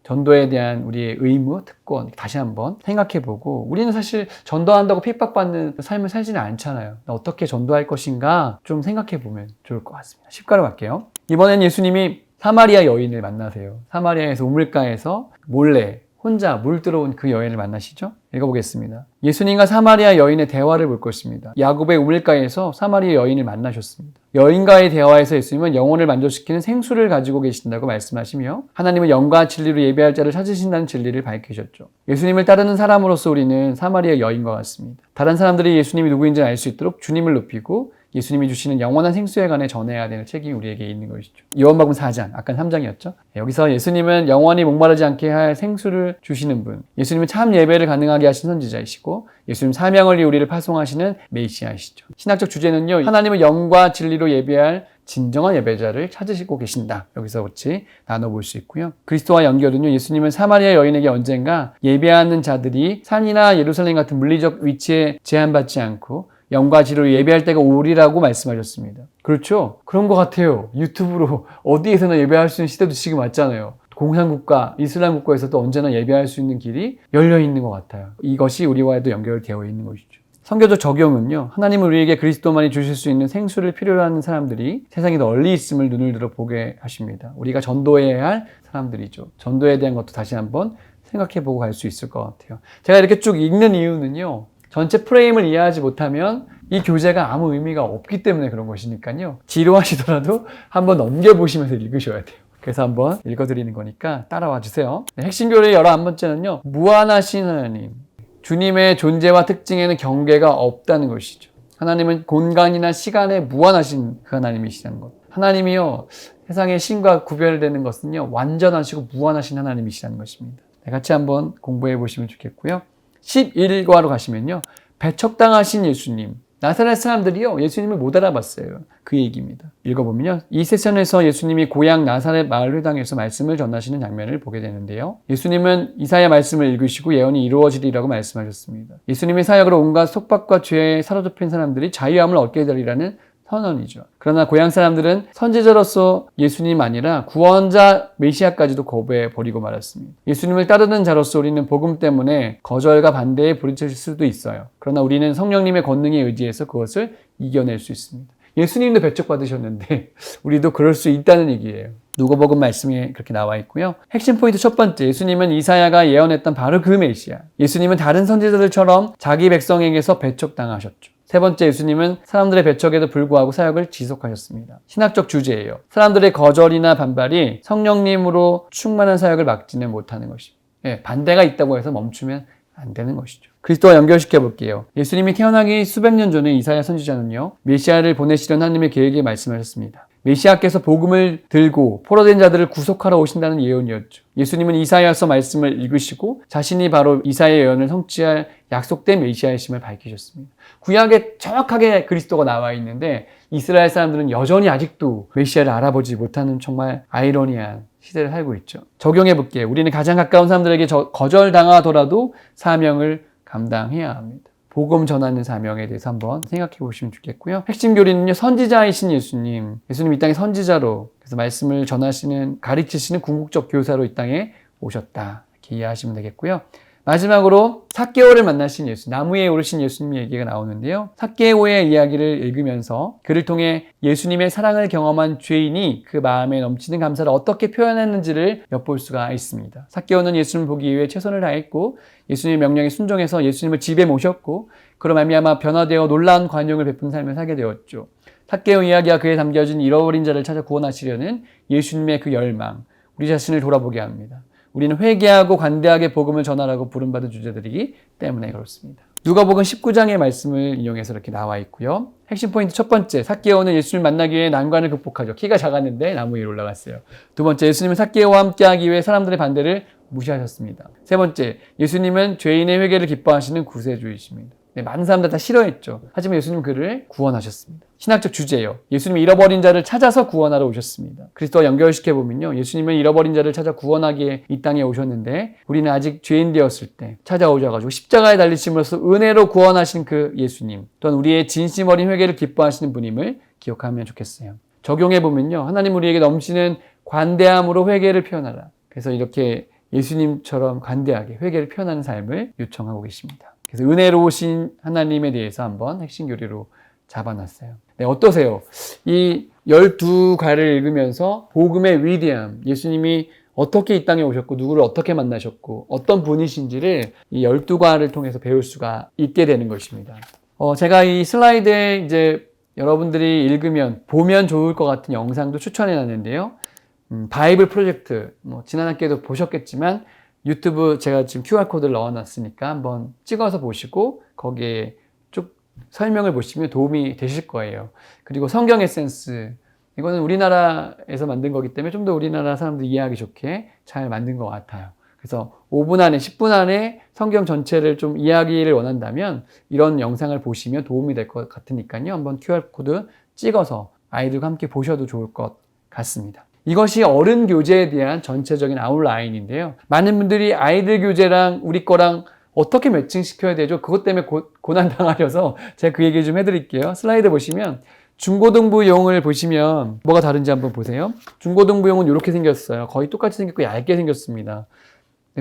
전도에 대한 우리의 의무, 특권 다시 한번 생각해 보고, 우리는 사실 전도한다고 핍박받는 삶을 살지는 않잖아요. 어떻게 전도할 것인가 좀 생각해 보면 좋을 것 같습니다. 10가로 갈게요. 이번엔 예수님이 사마리아 여인을 만나세요. 사마리아에서 우물가에서 몰래 혼자 물 들어온 그 여인을 만나시죠? 읽어보겠습니다. 예수님과 사마리아 여인의 대화를 볼 것입니다. 야곱의 우물가에서 사마리아 여인을 만나셨습니다. 여인과의 대화에서 예수님은 영혼을 만족시키는 생수를 가지고 계신다고 말씀하시며, 하나님은 영과 진리로 예배할 자를 찾으신다는 진리를 밝히셨죠. 예수님을 따르는 사람으로서 우리는 사마리아 여인과 같습니다. 다른 사람들이 예수님이 누구인지 알 수 있도록 주님을 높이고 예수님이 주시는 영원한 생수에 관해 전해야 되는 책임이 우리에게 있는 것이죠. 요한복음 4장, 아까 3장이었죠. 여기서 예수님은 영원히 목마르지 않게 할 생수를 주시는 분, 예수님은 참 예배를 가능하게 하신 선지자이시고, 예수님 사명을 위해 우리를 파송하시는 메시아이시죠. 신학적 주제는요, 하나님은 영과 진리로 예배할 진정한 예배자를 찾으시고 계신다. 여기서 같이 나눠볼 수 있고요. 그리스도와 연결은요, 예수님은 사마리아 여인에게 언젠가 예배하는 자들이 산이나 예루살렘 같은 물리적 위치에 제한받지 않고 영과 진리로 예배할 때가 오리라고 말씀하셨습니다. 그렇죠? 그런 것 같아요. 유튜브로 어디에서나 예배할 수 있는 시대도 지금 왔잖아요. 공산국가, 이슬람 국가에서도 언제나 예배할 수 있는 길이 열려있는 것 같아요. 이것이 우리와도 연결되어 있는 것이죠. 선교적 적용은요, 하나님은 우리에게 그리스도만이 주실 수 있는 생수를 필요로 하는 사람들이 세상에 널리 있음을 눈을 들어 보게 하십니다. 우리가 전도해야 할 사람들이죠. 전도에 대한 것도 다시 한번 생각해보고 갈 수 있을 것 같아요. 제가 이렇게 쭉 읽는 이유는요, 전체 프레임을 이해하지 못하면 이 교재가 아무 의미가 없기 때문에 그런 것이니까요. 지루하시더라도 한번 넘겨보시면서 읽으셔야 돼요. 그래서 한번 읽어드리는 거니까 따라와 주세요. 핵심 교리의 11번째는요. 무한하신 하나님. 주님의 존재와 특징에는 경계가 없다는 것이죠. 하나님은 공간이나 시간에 무한하신 그 하나님이시라는 것. 하나님이요, 세상의 신과 구별되는 것은요, 완전하시고 무한하신 하나님이시라는 것입니다. 같이 한번 공부해 보시면 좋겠고요. 11과로 가시면요, 배척당하신 예수님. 나사렛 사람들이요, 예수님을 못 알아봤어요. 그 얘기입니다. 읽어보면요, 이 세션에서 예수님이 고향 나사렛 마을 회당에서 말씀을 전하시는 장면을 보게 되는데요. 예수님은 이사야 말씀을 읽으시고 예언이 이루어지리라고 말씀하셨습니다. 예수님의 사역으로 온갖 속박과 죄에 사로잡힌 사람들이 자유함을 얻게 되리라는 선언이죠. 그러나 고향 사람들은 선지자로서 예수님 아니라 구원자 메시아까지도 거부해 버리고 말았습니다. 예수님을 따르는 자로서 우리는 복음 때문에 거절과 반대에 부딪힐 수도 있어요. 그러나 우리는 성령님의 권능에 의지해서 그것을 이겨낼 수 있습니다. 예수님도 배척받으셨는데 우리도 그럴 수 있다는 얘기예요. 누가복음 말씀에 그렇게 나와 있고요. 핵심 포인트 첫 번째, 예수님은 이사야가 예언했던 바로 그 메시아. 예수님은 다른 선지자들처럼 자기 백성에게서 배척당하셨죠. 세 번째, 예수님은 사람들의 배척에도 불구하고 사역을 지속하셨습니다. 신학적 주제예요. 사람들의 거절이나 반발이 성령님으로 충만한 사역을 막지는 못하는 것입니다. 반대가 있다고 해서 멈추면 안 되는 것이죠. 그리스도와 연결시켜 볼게요. 예수님이 태어나기 수백 년 전에 이사야 선지자는요, 메시아를 보내시려는 하나님의 계획에 말씀하셨습니다. 메시아께서 복음을 들고 포로된 자들을 구속하러 오신다는 예언이었죠. 예수님은 이사야서 말씀을 읽으시고 자신이 바로 이사야의 예언을 성취할 약속된 메시아이심을 밝히셨습니다. 구약에 정확하게 그리스도가 나와 있는데 이스라엘 사람들은 여전히 아직도 메시아를 알아보지 못하는 정말 아이러니한 시대를 살고 있죠. 적용해 볼게요. 우리는 가장 가까운 사람들에게 거절당하더라도 사명을 감당해야 합니다. 복음 전하는 사명에 대해서 한번 생각해 보시면 좋겠고요. 핵심 교리는요, 선지자이신 예수님. 예수님 이 땅에 선지자로, 그래서 말씀을 전하시는, 가르치시는 궁극적 교사로 이 땅에 오셨다. 이렇게 이해하시면 되겠고요. 마지막으로 삭개오를 만나신 예수, 나무 위에 오르신 예수님 얘기가 나오는데요. 삭개오의 이야기를 읽으면서 그를 통해 예수님의 사랑을 경험한 죄인이 그 마음에 넘치는 감사를 어떻게 표현했는지를 엿볼 수가 있습니다. 삭개오는 예수님을 보기 위해 최선을 다했고 예수님의 명령에 순종해서 예수님을 집에 모셨고 그로 말미암아 변화되어 놀라운 관용을 베푼 삶을 살게 되었죠. 삭개오 이야기와 그에 담겨진 잃어버린 자를 찾아 구원하시려는 예수님의 그 열망, 우리 자신을 돌아보게 합니다. 우리는 회개하고 관대하게 복음을 전하라고 부름받은 주제들이기 때문에 그렇습니다. 누가복음 19장의 말씀을 인용해서 이렇게 나와 있고요. 핵심 포인트 첫 번째, 삭개오는 예수님을 만나기 위해 난관을 극복하죠. 키가 작았는데 나무 위로 올라갔어요. 두 번째, 예수님은 삭개오와 함께하기 위해 사람들의 반대를 무시하셨습니다. 세 번째, 예수님은 죄인의 회개를 기뻐하시는 구세주이십니다. 네, 많은 사람들 다 싫어했죠. 하지만 예수님은 그를 구원하셨습니다. 신학적 주제예요. 예수님은 잃어버린 자를 찾아서 구원하러 오셨습니다. 그리스도와 연결시켜보면요. 예수님은 잃어버린 자를 찾아 구원하기에 이 땅에 오셨는데 우리는 아직 죄인 되었을 때 찾아오셔가지고 십자가에 달리심으로써 은혜로 구원하신 그 예수님 또한 우리의 진심 어린 회개를 기뻐하시는 분임을 기억하면 좋겠어요. 적용해보면요. 하나님 우리에게 넘치는 관대함으로 회개를 표현하라. 그래서 이렇게 예수님처럼 관대하게 회개를 표현하는 삶을 요청하고 계십니다. 그래서 은혜로우신 하나님에 대해서 한번 핵심 교리로 잡아놨어요. 네, 어떠세요? 이 12과를 읽으면서 복음의 위대함, 예수님이 어떻게 이 땅에 오셨고 누구를 어떻게 만나셨고 어떤 분이신지를 이 12과를 통해서 배울 수가 있게 되는 것입니다. 제가 이 슬라이드에 이제 여러분들이 읽으면 보면 좋을 것 같은 영상도 추천해 놨는데요. 바이블 프로젝트, 지난 학기에도 보셨겠지만 유튜브 제가 지금 QR코드를 넣어놨으니까 한번 찍어서 보시고 거기에 쭉 설명을 보시면 도움이 되실 거예요. 그리고 성경 에센스, 이거는 우리나라에서 만든 거기 때문에 좀 더 우리나라 사람들 이해하기 좋게 잘 만든 것 같아요. 그래서 5분 안에 10분 안에 성경 전체를 좀 이해하기를 원한다면 이런 영상을 보시면 도움이 될 것 같으니까요. 한번 QR코드 찍어서 아이들과 함께 보셔도 좋을 것 같습니다. 이것이 어른 교재에 대한 전체적인 아웃라인인데요. 많은 분들이 아이들 교재랑 우리 거랑 어떻게 매칭시켜야 되죠? 그것 때문에 고난 당하셔서 제가 그 얘기 좀 해드릴게요. 슬라이드 보시면 중고등부용을 보시면 뭐가 다른지 한번 보세요. 중고등부용은 이렇게 생겼어요. 거의 똑같이 생겼고 얇게 생겼습니다.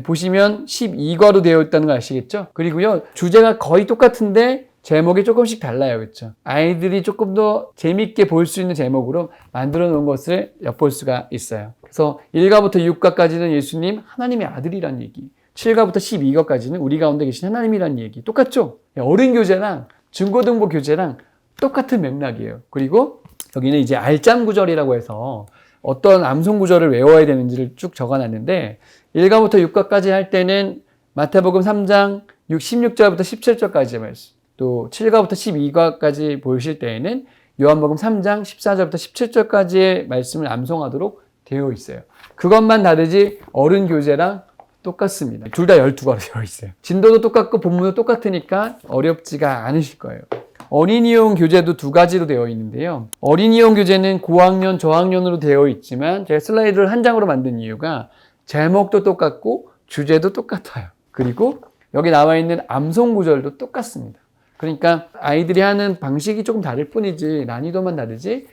보시면 12과로 되어 있다는 거 아시겠죠? 그리고요, 주제가 거의 똑같은데 제목이 조금씩 달라요. 그렇죠? 아이들이 조금 더 재밌게 볼 수 있는 제목으로 만들어 놓은 것을 엿볼 수가 있어요. 그래서 1과부터 6과까지는 예수님 하나님의 아들이란 얘기, 7과부터 12과까지는 우리 가운데 계신 하나님이란 얘기. 똑같죠? 어른 교재랑 중고등부 교재랑 똑같은 맥락이에요. 그리고 여기는 이제 알짱 구절이라고 해서 어떤 암송 구절을 외워야 되는지를 쭉 적어놨는데 1과부터 6과까지 할 때는 마태복음 3장 16절부터 17절까지의 말씀, 또 7과부터 12과까지 보실 때에는 요한복음 3장 14절부터 17절까지의 말씀을 암송하도록 되어 있어요. 그것만 다르지 어른 교재랑 똑같습니다. 둘 다 12과로 되어 있어요. 진도도 똑같고 본문도 똑같으니까 어렵지가 않으실 거예요. 어린이용 교재도 두 가지로 되어 있는데요. 어린이용 교재는 고학년, 저학년으로 되어 있지만 제가 슬라이드를 한 장으로 만든 이유가 제목도 똑같고 주제도 똑같아요. 그리고 여기 나와 있는 암송 구절도 똑같습니다. 그러니까 아이들이 하는 방식이 조금 다를 뿐이지 난이도만 다르지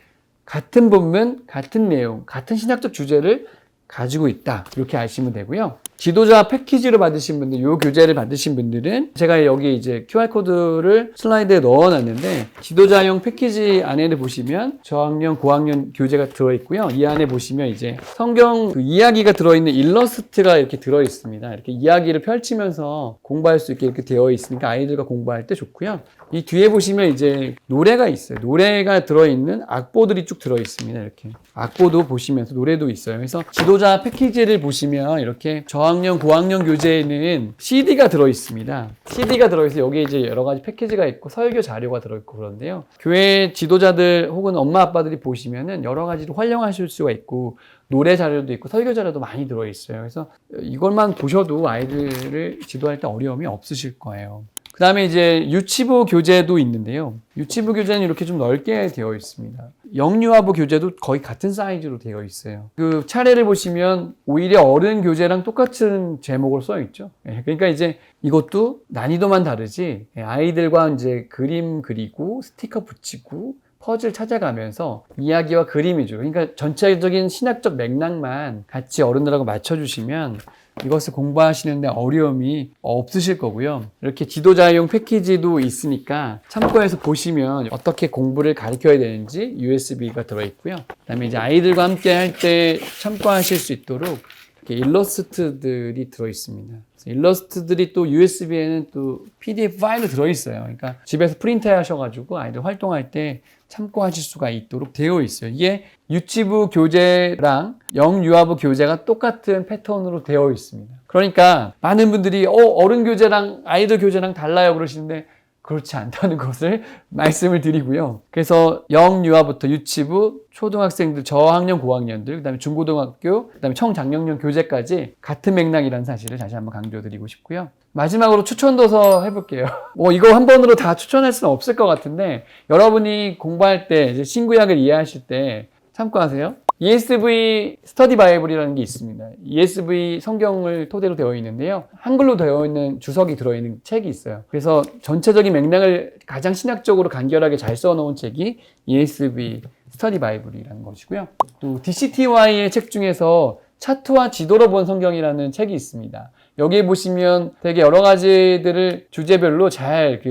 같은 본문, 같은 내용, 같은 신학적 주제를 가지고 있다. 이렇게 아시면 되고요. 지도자 패키지로 받으신 분들, 이 교재를 받으신 분들은 제가 여기 이제 QR코드를 슬라이드에 넣어놨는데 지도자용 패키지 안에를 보시면 저학년, 고학년 교재가 들어있고요. 이 안에 보시면 이제 성경 그 이야기가 들어있는 일러스트가 이렇게 들어있습니다. 이렇게 이야기를 펼치면서 공부할 수 있게 이렇게 되어 있으니까 아이들과 공부할 때 좋고요. 이 뒤에 보시면 이제 노래가 있어요. 노래가 들어있는 악보들이 쭉 들어있습니다. 이렇게 악보도 보시면서 노래도 있어요. 그래서 지도자 패키지를 보시면 이렇게 저학년, 고학년 교재에는 CD가 들어있습니다. CD가 들어있어서 여기에 이제 여러 가지 패키지가 있고 설교 자료가 들어있고 그런데요. 교회 지도자들 혹은 엄마 아빠들이 보시면은 여러 가지로 활용하실 수가 있고 노래 자료도 있고 설교 자료도 많이 들어있어요. 그래서 이것만 보셔도 아이들을 지도할 때 어려움이 없으실 거예요. 그 다음에 이제 유치부 교재도 있는데요. 유치부 교재는 이렇게 좀 넓게 되어 있습니다. 영유아부 교재도 거의 같은 사이즈로 되어 있어요. 그 차례를 보시면 오히려 어른 교재랑 똑같은 제목으로 써 있죠. 그러니까 이제 이것도 난이도만 다르지 아이들과 이제 그림 그리고 스티커 붙이고 퍼즐 찾아가면서 이야기와 그림이죠. 그러니까 전체적인 신학적 맥락만 같이 어른들하고 맞춰주시면 이것을 공부하시는데 어려움이 없으실 거고요. 이렇게 지도자용 패키지도 있으니까 참고해서 보시면 어떻게 공부를 가르쳐야 되는지 USB가 들어있고요. 그다음에 이제 아이들과 함께 할 때 참고하실 수 있도록 이렇게 일러스트들이 들어있습니다. 일러스트들이 또 USB에는 또 PDF 파일로 들어있어요. 그러니까 집에서 프린트 하셔가지고 아이들 활동할 때 참고하실 수가 있도록 되어 있어요. 이게 유치부 교재랑 영유아부 교재가 똑같은 패턴으로 되어 있습니다. 그러니까 많은 분들이 어른 교재랑 아이들 교재랑 달라요 그러시는데 그렇지 않다는 것을 말씀을 드리고요. 그래서 영유아부터 유치부, 초등학생들, 저학년, 고학년들, 그다음에 중고등학교, 그다음에 청장년용 교재까지 같은 맥락이라는 사실을 다시 한번 강조드리고 싶고요. 마지막으로 추천도서 해볼게요. 이거 한 번으로 다 추천할 수는 없을 것 같은데 여러분이 공부할 때 이제 신구약을 이해하실 때 참고하세요. ESV 스터디 바이블이라는 게 있습니다. ESV 성경을 토대로 되어 있는데요. 한글로 되어 있는 주석이 들어있는 책이 있어요. 그래서 전체적인 맥락을 가장 신학적으로 간결하게 잘 써놓은 책이 ESV 스터디 바이블이라는 것이고요. 또 DCTY의 책 중에서 차트와 지도로 본 성경이라는 책이 있습니다. 여기에 보시면 되게 여러 가지들을 주제별로 잘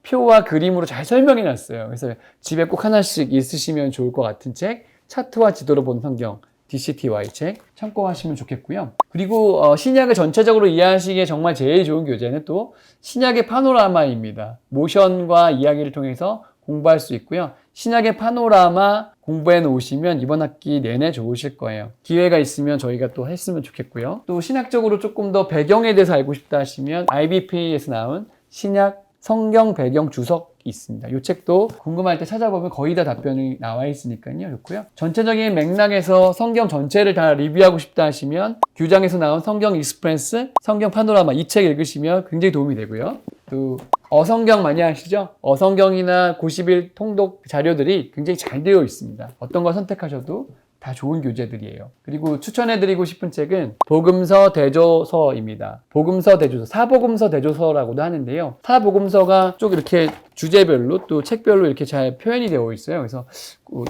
표와 그림으로 잘 설명해 놨어요. 그래서 집에 꼭 하나씩 있으시면 좋을 것 같은 책, 차트와 지도로 본 성경, DCTY 책 참고하시면 좋겠고요. 그리고 신약을 전체적으로 이해하시기에 정말 제일 좋은 교재는 또 신약의 파노라마입니다. 모션과 이야기를 통해서 공부할 수 있고요. 신약의 파노라마 공부해 놓으시면 이번 학기 내내 좋으실 거예요. 기회가 있으면 저희가 또 했으면 좋겠고요. 또 신학적으로 조금 더 배경에 대해서 알고 싶다 하시면 IBP에서 나온 신약 성경 배경 주석이 있습니다. 이 책도 궁금할 때 찾아보면 거의 다 답변이 나와 있으니까요. 좋고요. 전체적인 맥락에서 성경 전체를 다 리뷰하고 싶다 하시면 규장에서 나온 성경 익스프레스, 성경 파노라마 이 책 읽으시면 굉장히 도움이 되고요. 또 어성경 많이 아시죠? 어성경이나 91 통독 자료들이 굉장히 잘 되어 있습니다. 어떤 걸 선택하셔도 다 좋은 교재들이에요. 그리고 추천해드리고 싶은 책은 복음서 대조서입니다. 복음서 대조서, 사복음서 대조서라고도 하는데요. 사복음서가 쭉 이렇게 주제별로 또 책별로 이렇게 잘 표현이 되어 있어요. 그래서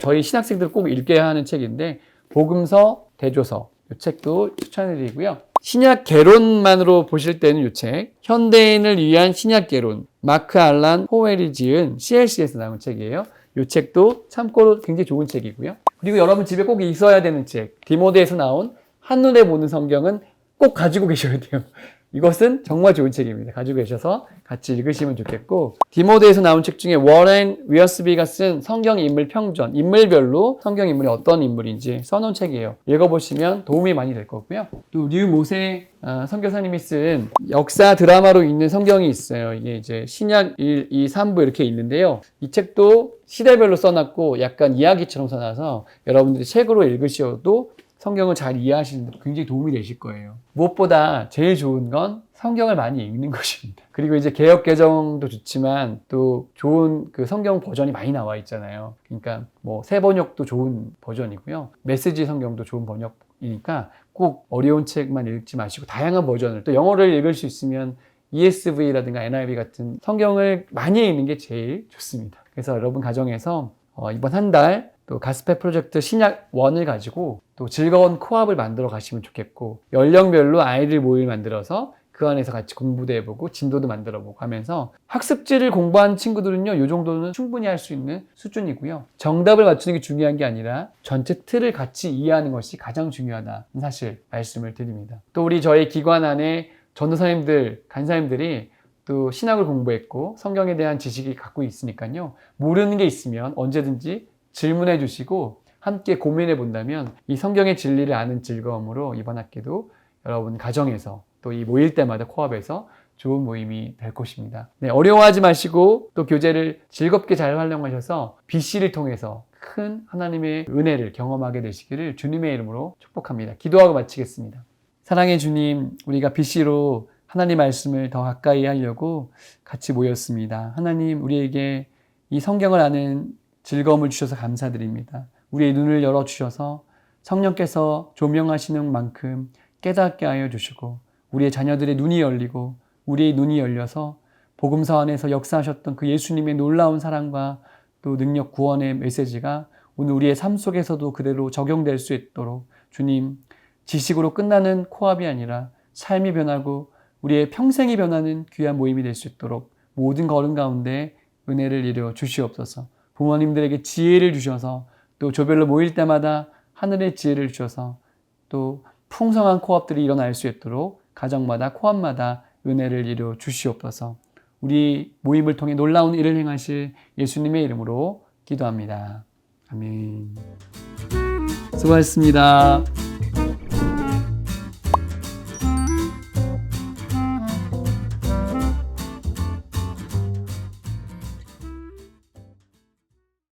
저희 신학생들 꼭 읽게 하는 책인데 복음서 대조서 이 책도 추천해드리고요. 신약 개론만으로 보실 때는 이 책, 현대인을 위한 신약 개론, 마크 알란 호웰이 지은 CLC에서 나온 책이에요. 이 책도 참고로 굉장히 좋은 책이고요. 그리고 여러분 집에 꼭 있어야 되는 책, 디모데에서 나온 한눈에 보는 성경은 꼭 가지고 계셔야 돼요. 이것은 정말 좋은 책입니다. 가지고 계셔서 같이 읽으시면 좋겠고, 디모데에서 나온 책 중에 워렌 위어스비가 쓴 성경 인물 평전, 인물별로 성경 인물이 어떤 인물인지 써놓은 책이에요. 읽어보시면 도움이 많이 될 거고요. 또 류 모세 선교사님이 쓴 역사 드라마로 있는 성경이 있어요. 이게 이제 신약 1, 2, 3부 이렇게 있는데요. 이 책도 시대별로 써놨고 약간 이야기처럼 써놔서 여러분들이 책으로 읽으셔도 성경을 잘 이해하시는 데 굉장히 도움이 되실 거예요. 무엇보다 제일 좋은 건 성경을 많이 읽는 것입니다. 그리고 이제 개역 개정도 좋지만 또 좋은 성경 버전이 많이 나와 있잖아요. 그러니까 새 번역도 좋은 버전이고요. 메시지 성경도 좋은 번역이니까 꼭 어려운 책만 읽지 마시고 다양한 버전을, 또 영어를 읽을 수 있으면 ESV라든가 NIV 같은 성경을 많이 읽는 게 제일 좋습니다. 그래서 여러분 가정에서 이번 한 달 또 가스펠 프로젝트 신약 1을 가지고 또 즐거운 코업을 만들어 가시면 좋겠고, 연령별로 아이들 모임을 만들어서 그 안에서 같이 공부도 해보고 진도도 만들어보고 하면서 학습지를 공부한 친구들은요, 이 정도는 충분히 할 수 있는 수준이고요. 정답을 맞추는 게 중요한 게 아니라 전체 틀을 같이 이해하는 것이 가장 중요하다는 사실 말씀을 드립니다. 또 저희 기관 안에 전도사님들, 간사님들이 또 신학을 공부했고 성경에 대한 지식이 갖고 있으니까요, 모르는 게 있으면 언제든지 질문해 주시고 함께 고민해 본다면 이 성경의 진리를 아는 즐거움으로 이번 학기도 여러분 가정에서 또 이 모일 때마다 코업에서 좋은 모임이 될 것입니다. 네, 어려워하지 마시고 또 교재를 즐겁게 잘 활용하셔서 BC를 통해서 큰 하나님의 은혜를 경험하게 되시기를 주님의 이름으로 축복합니다. 기도하고 마치겠습니다. 사랑의 주님, 우리가 BC로 하나님 말씀을 더 가까이 하려고 같이 모였습니다. 하나님, 우리에게 이 성경을 아는 즐거움을 주셔서 감사드립니다. 우리의 눈을 열어주셔서 성령께서 조명하시는 만큼 깨닫게 하여 주시고, 우리의 자녀들의 눈이 열리고 우리의 눈이 열려서 복음서 안에서 역사하셨던 그 예수님의 놀라운 사랑과 또 능력 구원의 메시지가 오늘 우리의 삶 속에서도 그대로 적용될 수 있도록 주님, 지식으로 끝나는 코업이 아니라 삶이 변하고 우리의 평생이 변하는 귀한 모임이 될 수 있도록 모든 걸음 가운데 은혜를 이루어 주시옵소서. 부모님들에게 지혜를 주셔서 또 조별로 모일 때마다 하늘의 지혜를 주셔서 또 풍성한 코업들이 일어날 수 있도록 가정마다 코업마다 은혜를 이루어 주시옵소서. 우리 모임을 통해 놀라운 일을 행하실 예수님의 이름으로 기도합니다. 아멘. 수고하셨습니다.